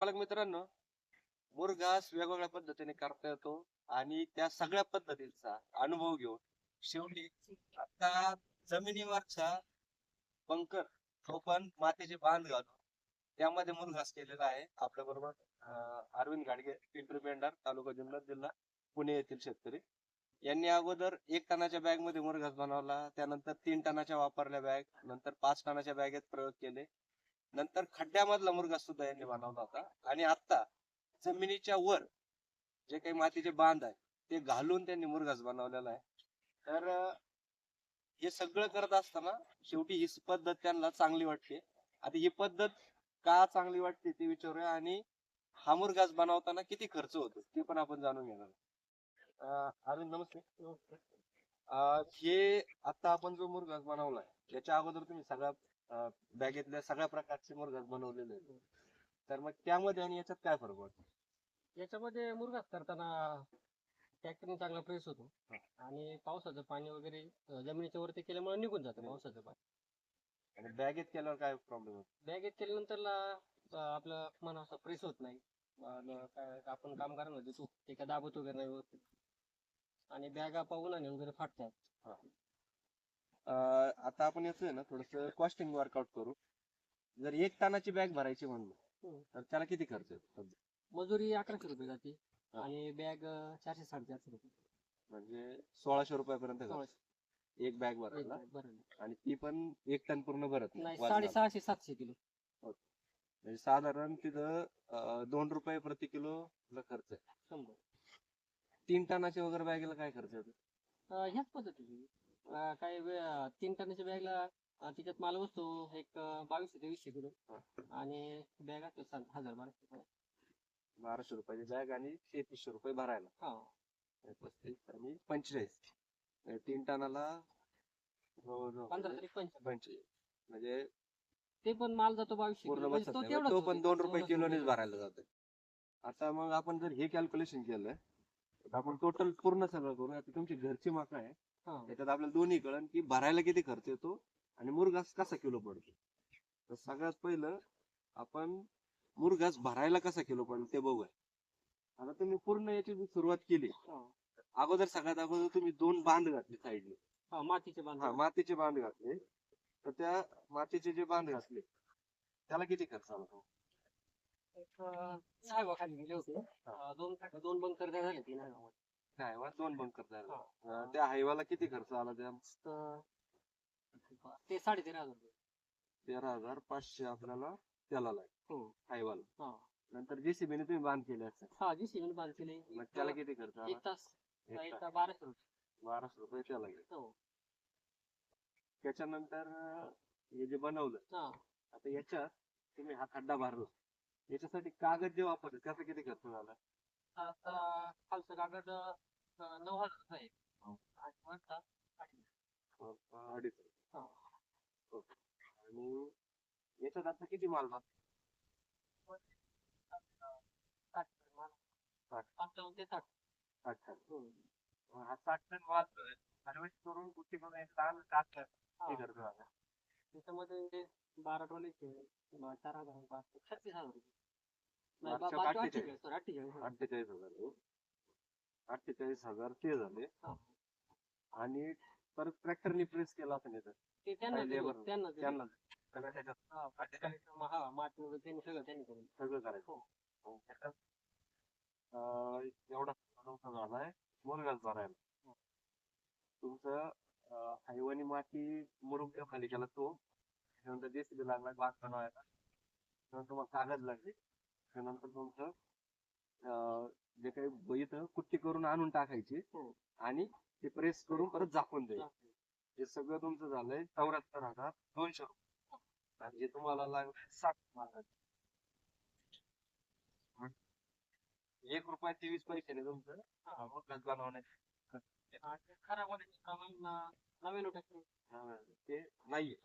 पालक मित्रांनो, मुरघास वेगवेगळ्या पद्धतीने करता येतो आणि त्या सगळ्या पद्धतींचा अनुभव घेऊन शेवटी आता जमिनीवरच्या बंकर तो पण मातीचे बांध घालून त्यामध्ये मुरघास केलेला आहे. आपल्या बरोबर अरविंद घाडगे, पिंपरी पेंढार, तालुका जुन्नर, जिल्हा पुणे येथील शेतकरी. यांनी अगोदर 1 टनाच्या बॅग मध्ये मुरघास बनवला, त्यानंतर 3 टनाच्या वापरल्या बॅग, नंतर 5 टनाच्या बॅगेत प्रयोग केले, नंतर खड्ड्यामधला मुरघास सुद्धा यांनी बनवला होता आणि आता जमिनीच्या वर जे काही मातीचे बांध आहे ते घालून त्यांनी मुरघास बनवलेला आहे. तर हे सगळं करत असताना शेवटी ही पद्धत त्यांना चांगली वाटते. आता ही पद्धत का चांगली वाटते ते विचारूया आणि हा मुरघास बनवताना किती खर्च होतो ते पण आपण जाणून घेणार आहोत. अरविंद नमस्ते. हे आता आपण जो मुरघास बनवलाय याच्या अगोदर तुम्ही सगळ्या बॅगेतल्या सगळ्या प्रकारचे मुरघास बनवलेले आहेत. तर मग त्यामध्ये आणि याच्यात काय फरक वाटतो? याच्यामध्ये मुरघास करताना ट्रॅक्टरने चांगला प्रेस होतो आणि पावसाचं पाणी वगैरे जमिनीच्या वरती केल्यामुळे निघून जातं पावसाचं पाणी. आणि बॅगेत केल्यावर काय प्रॉब्लेम होतो? बॅगेत केल्यानंतरला आपलं मन असं प्रेस होत नाही. काय आपण काम करणार देतो ते काय दाबत वगैरे नाही व्यवस्थित आणि बॅगा पाहून वगैरे फाटतात. आता आपण येतोय ना थोडस कॉस्टिंग वर्कआउट करू. जर 1 टनाची बॅग भरायची म्हणलं तर त्याला किती खर्च येतो? मजुरी 1100 रुपये जाते आणि बॅग 400-450 रुपये. म्हणजे 1600 रुपयापर्यंत खर्च 1600 एक बॅग भरायला. बरं आणि ती पण 1 टन पूर्ण भरत नाही, वजनाला. 650-700 किलो. म्हणजे साधारण तिथं 2 रुपये प्रति किलो खर्च आहे. 100. 3 टनाच्या वगैरे बॅगेला काय खर्च येतो? ह्याच पद्धतीने काही 3 टनाच्या बॅगला त्याच्यात माल बसतो एक 2200 ते 2000 किलो आणि बॅग असतो 1000-1200. 1200 रुपयाची बॅग आणि 3300 रुपये भरायला. हा 35 आणि 45 3 टनाला जवळजवळ 15 तरी 25. म्हणजे ते पण माल जातो 2200 पूर्ण किलो म्हणजे बसत तो नाही. तेवढाच तो होतो, पण 2 रुपये 1500 किलोनेच रुपये. भरायला जातोय. आता मग आपण जर हे कॅल्क्युलेशन केलं तर आपण टोटल पूर्ण सगळं करू. आता तुमची घरची मका आहे हा त्याच्यात आपल्याला दोन्ही कळण की भरायला किती खर्च येतो आणि मुरघास कसा किलो पडतो. तर सगळ्यात पहिलं आपण मुरघास भरायला कसा किलो पडतो ते बघूया. आता तुम्ही पूर्ण याची जी सुरुवात केली अगोदर सगळ्यात अगोदर तुम्ही 2 बांध घातले साईडने. मातीचे बांध. मातीचे बांध घातले. तर त्या मातीचे जे बांध घातले त्याला किती खर्च आला तो? एक खाली गेले होते. दोन बंकर झाले 3 हायवा 2 बंकर झाले. त्या हायवाला किती खर्च आला? त्या ते 13,500 रुपये. 13,500 आपल्याला त्याला लागेल हायवाला. हा नंतर जेसीबीने तुम्ही बांध केले असते. हा जेसीबी बांध केले. मग त्याला किती खर्च आला? 1 तास एक तास. 1200 रुपये. 1200 रुपये त्याला लागेल. हो त्याच्यानंतर हे जे बनवलं आता याच्यात तुम्ही हा खड्डा भरला याच्यासाठी कागद जे वापरले त्याचा किती खर्च झाला? आता खालचं कागद 9,000 रुपये आणि वरचा 250. ओके. आणि याच्यात आता किती माल बसतो? 55 ते 60. 60 टन. हा 60 टन माल हार्वेस्ट करून कुठे पण एक ताल टाकलं ते खर्च झाला. त्याच्यामध्ये 12 ट्रॉलीचे 4,000 36,000 रुपये. नाही, 48,000. 48,000. 48,000. 48,000 ते झाले. आणि परत ट्रॅक्टरने प्रेस केला असेल याचं. ते त्यांना लेबर त्यांना त्यांना सगळं त्याच्यात माती वगैरे त्यांनी सगळं त्यांनी करून सगळं करायचं. एवढा खर्च झालाय मुरघास भरायला. तुमचं हायवानी माती मुरुम खाली केला तो. त्यानंतर जेसीबी लागला बाग बनवायला. त्यानंतर मग कागद लागले. त्यानंतर तुमचं जे काही इथं कुट्टी करून आणून टाकायची आणि ते प्रेस करून परत झाकून द्यायचं. हे सगळं तुमचं झालंय 74,200 रुपये. आणि जे तुम्हाला लागले 60 माल. 1 रुपया 23 पैशाने तुमचं मुरघास बनवण्यात खराब होण्याचे प्रमाण 99%. ते नाहीये.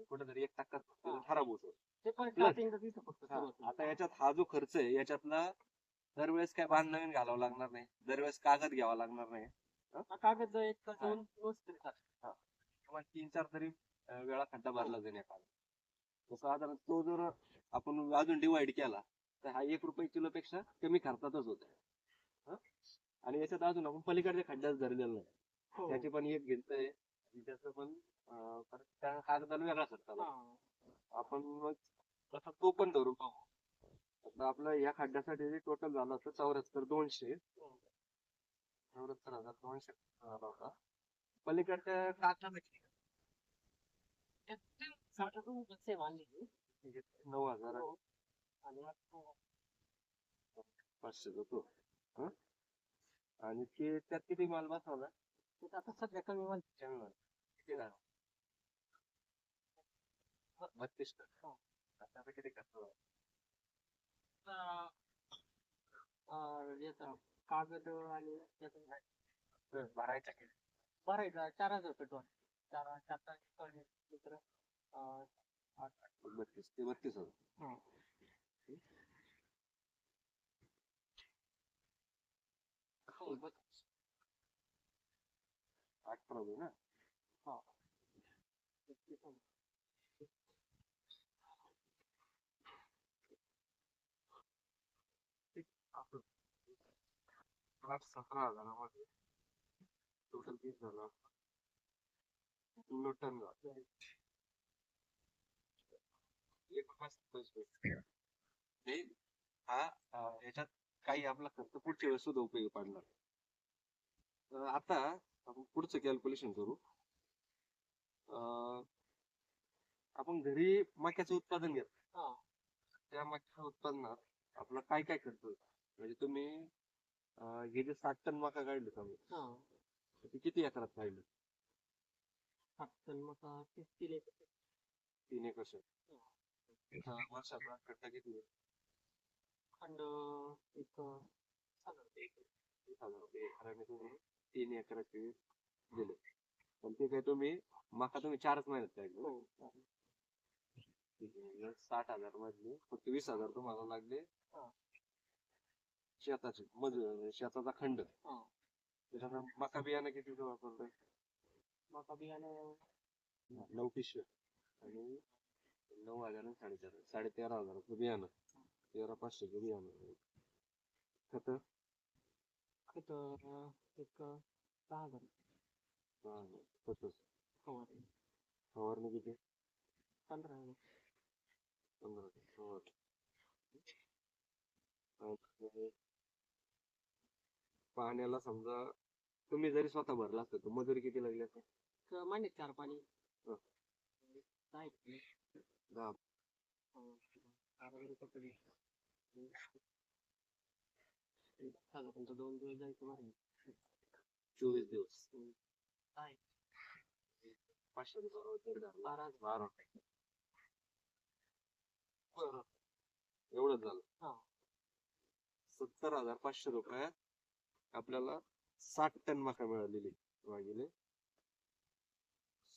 कुठेतरी 1% खराब होतो. ते पण स्टार्टिंगला तिथं फक्त आता याच्यात हा जो खर्च आहे याच्यातला दरवेळेस काय बांध नवीन घालावं लागणार नाही. दरवेळेस कागद घ्यावा लागणार नाही. कागद एक 2 किंवा 3-4 तरी वेळा खड्डा भरला जाईल एखादा. साधारण तो जर आपण अजून डिवाइड केला तर हा 1 रुपये किलो पेक्षा कमी खर्चातच होता. आणि याच्यात अजून आपण पलीकडच्या खड्ड्यात धरलेलं नाही. हो. त्याची पण एक भिंत आहे आणि त्याचं पण परत त्या कागदाला वेगळा खर्च आला. हा. आपण मग तसा तो पण धरून पाहू. आता आपलं या खड्ड्यासाठी टोटल झालं होतं 74,200. 74,200 झाला होता. पलीकडच्या कागदाला किती? सेम आणली 9,000 आणि 500 होतो. हं? आणि ते त्यात किती माल बसवला? आता सध्या कमी माल जंगल किती झाला? 32 टन. हो. आता किती खर्च झाला? याचा कागद आणि याचा भरायचा किती? भरायचा 4,000 पेट्रोल 4 लिटर 32 ते 32,000. हा. हो, 18 होईल ना? हा. लाख 17,000 टोटल 30 झाला. टन झाला. 1 रुपया 27 पैसे. हे हा याच्यात काही आपला खर्च पुढच्या वेळेस सुद्धा उपयोगी पडणार. आता आपण पुढचं कॅल्क्युलेशन करू. आपण घरी मक्याचं उत्पादन घेतो. हा. त्या मक्याच्या उत्पादनात आपला काय काय खर्च होतो? म्हणजे तुम्ही हे जे 60 टन मका काढले तुम्ही, हा. ते किती एकरात काढलं? 7 टन मका 3 एकर. 3 एकर शेत. वर्षाचा खर्च किती आहे? खंड एक 30,000 रुपये एकराने तुम्ही 3 एकराचे दिले. पण ते काय तुम्ही मका तुम्ही 4च महिन्यात काढले. हो. ठीक आहे. 60,000 मधले फक्त 20,000 तुम्हाला लागले हा. शेताचे मजूर शेताचा खंड. हा. त्याच्यानंतर मका बियाणं किती वापरतोय? मका बियाणे 9 पिशव्या आणि 9,000 आणि 4,500 13,000 बियाणं. 13,500 बियाणं. खत खत एक 10,000 खतच. फवारणी फवारणी किती? 15,000. 15 फवारणी. आणि पाण्याला समजा तुम्ही जरी स्वतः भरला असतं तर मजुरी किती लागली असते? महिन्यात 4 पाणी हं. 10. 2 दिवस जायचं मागे 24 दिवस. काय 500 रुपये 12. 12. बरं. एवढंच झालं. हा. 70,500 रुपयात आपल्याला 60 टन मका मिळालेली भागिले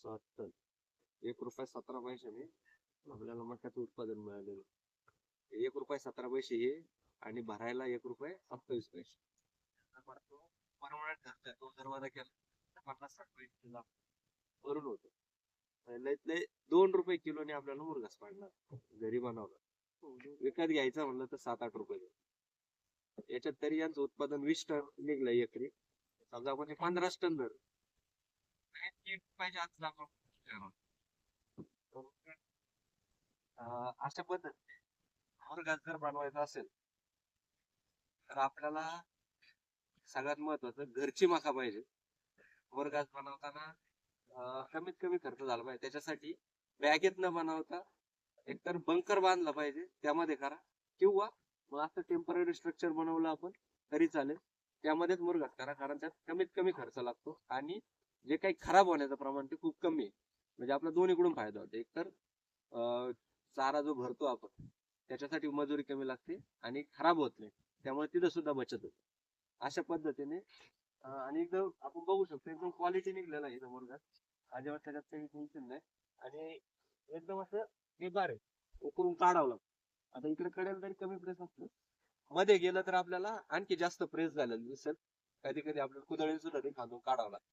60 टन 1 रुपया 17 पैशाने आपल्याला मक्याचं उत्पादन मिळालेलं. 1 रुपया 17 पैसे हे आणि भरायला 1 रुपया 27 पैसे. परवडत खर्च तो जर वजा केला तर 50-60 पैसे भरून होतो. लयत लय 2 रुपये किलोने आपल्याला मुरघास पाडणार घरी बनवला. विकत घ्यायचा म्हणलं तर 7-8 रुपये. याच्यात तरी यांचं उत्पादन 20 टन निघलं एकरी. समजा आपण 15 टन धर अशा पद्धतीने मुरघास जर बनवायचा असेल तर आपल्याला सगळ्यात महत्वाचं घरची मका पाहिजे. मुरघास बनवताना कमीत कमी खर्च झाला पाहिजे. त्याच्यासाठी बॅगेत न बनवता एकतर बंकर बांधला पाहिजे त्यामध्ये करा, किंवा मग असं टेम्पररी स्ट्रक्चर बनवलं आपण तरी चालेल. त्यामध्येच मुरघास करा, कारण त्यात कमीत कमी खर्च लागतो आणि जे काही खराब होण्याचं प्रमाण ते खूप कमी आहे. म्हणजे आपला दोन्हीकडून फायदा होतो. एकतर चारा जो भरतो आपण त्याच्यासाठी मजुरी कमी लागते आणि खराब होत नाही, त्यामुळे तिथं सुद्धा बचत होते. अशा पद्धतीने आणि एकदम आपण बघू शकतो एकदम क्वालिटी निघलेला आहे मुरघास. अजिबात त्याच्यात काही टेन्शन नाही आणि एकदम असं निबार आहे. उकळून काढावं लागतं. आता इकडे कडेला तरी कमी प्रेस असतो, मध्ये गेलं तर आपल्याला आणखी जास्त प्रेस झालेलं दिसेल. कधी कधी आपल्याला कुदळीने सुद्धा ते खांदून काढावं लागतं.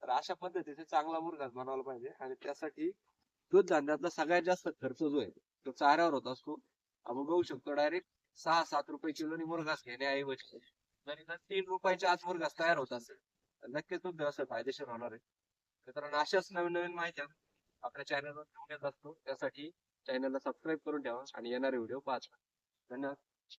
तर अशा पद्धतीने चांगला मुरघास बनवायला पाहिजे आणि त्यासाठी दूध धान्यातला सगळ्यात जास्त खर्च जो आहे तो चाऱ्यावर होत असतो. आपण बघू शकतो डायरेक्ट 6-7 रुपये किलोनी मुरघास घेण्याऐवजी जर इथं 3 रुपयाच्या आत मुरघास तयार होत असेल तर नक्कीच तुमचं व्यवसाय फायदेशीर होणार आहे. मित्रांनो, अशाच नवीन नवीन माहिती आपल्या चॅनलवर घेऊन येत असतो. त्यासाठी चॅनलला सबस्क्राईब करून ठेवा आणि येणारे व्हिडिओ पाहत राहा. धन्यवाद.